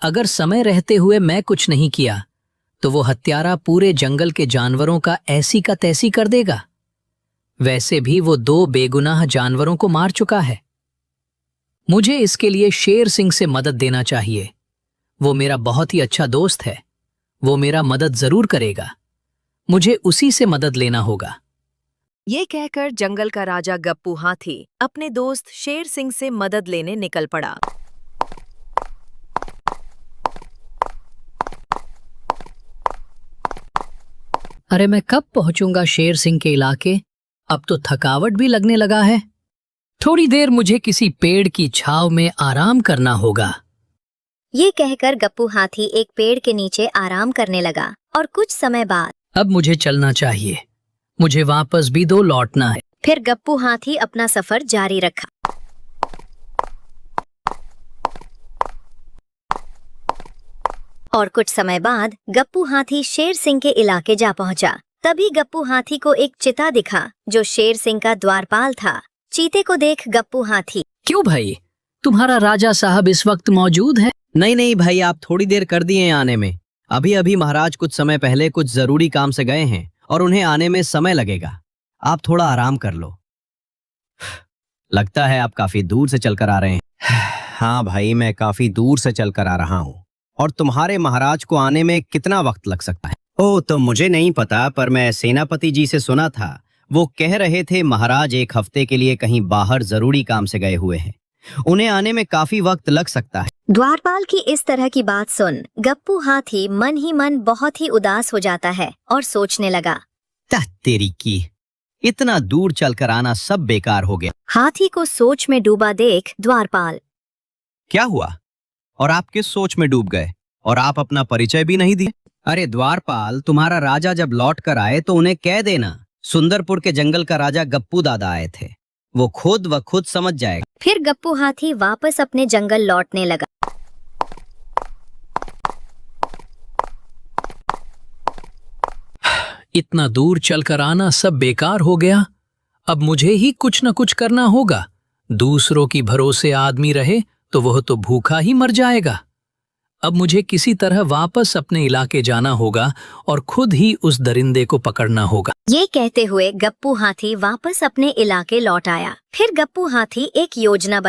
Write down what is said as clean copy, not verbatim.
अगर समय रहते हुए मैं कुछ नहीं किया तो वो हत्यारा पूरे जंगल के जानवरों का ऐसी का तैसी कर देगा। वैसे भी वो 2 बेगुनाह जानवरों को मार चुका है। मुझे इसके लिए शेर सिंह से मदद देना चाहिए। वो मेरा बहुत ही अच्छा दोस्त है। वो मेरा मदद जरूर करेगा। मुझे उसी से मदद लेना होगा। ये कहकर जंगल का राजा गप्पू हाथी अपने दोस्त शेर सिंह से मदद लेने निकल पड़ा। अरे मैं कब पहुंचूंगा शेर सिंह के इलाके? अब तो थकावट भी लगने लगा है। थोड़ी देर मुझे किसी पेड़ की छांव में आराम करना होगा। ये कहकर गप्पू हाथी एक पेड़ के नीचे आराम करने लगा और कुछ समय बाद अब मुझे चलना चाहिए। मुझे वापस भी लौटना है। फिर गप्पू हाथी अपना सफर जारी रखा। और कुछ समय बाद गप्पू हाथी शेर सिंह के इलाके जा पहुंचा। तभी गप्पू हाथी को एक चिता दिखा जो शेर सिंह का द्वारपाल था। चीते को देख गप्पू हाथी, क्यों भाई, तुम्हारा राजा साहब इस वक्त मौजूद है? नहीं नहीं भाई, आप थोड़ी देर कर दिए आने में। अभी अभी महाराज कुछ समय पहले कुछ जरूरी काम से गए हैं और उन्हें आने में समय लगेगा। आप थोड़ा आराम कर लो। लगता है आप काफी दूर से चलकर आ रहे हैं। हाँ भाई, मैं काफी दूर से चलकर आ रहा हूँ। और तुम्हारे महाराज को आने में कितना वक्त लग सकता है? ओह, तो मुझे नहीं पता, पर मैं सेनापति जी से सुना था। वो कह रहे थे महाराज 1 हफ्ते के लिए कहीं बाहर जरूरी काम से गए हुए हैं। उन्हें आने में काफी वक्त लग सकता है। द्वारपाल की इस तरह की बात सुन गप्पू हाथी मन ही मन बहुत ही उदास हो जाता है और सोचने लगा, तेरी की, इतना दूर चलकर आना सब बेकार हो गया। हाथी को सोच में डूबा देख द्वारपाल, क्या हुआ? और आप किस सोच में डूब गए? और आप अपना परिचय भी नहीं दिए। अरे द्वारपाल, तुम्हारा राजा जब लौट कर आए तो उन्हें कह देना सुंदरपुर के जंगल का राजा गप्पू दादा आए थे। वो खुद व खुद समझ जाएगा। फिर गप्पू हाथी वापस अपने जंगल लौटने लगा। इतना दूर चलकर आना सब बेकार हो गया। अब मुझे ही कुछ न कुछ करना होगा। दूसरों की भरोसे आदमी रहे तो वह तो भूखा ही मर जाएगा। अब मुझे किसी तरह वापस अपने इलाके जाना होगा और खुद ही उस दरिंदे को पकड़ना होगा। ये कहते हुए गप्पू हाथी वापस अपने इलाके लौट आया। फिर गप्पू हाथी एक योजना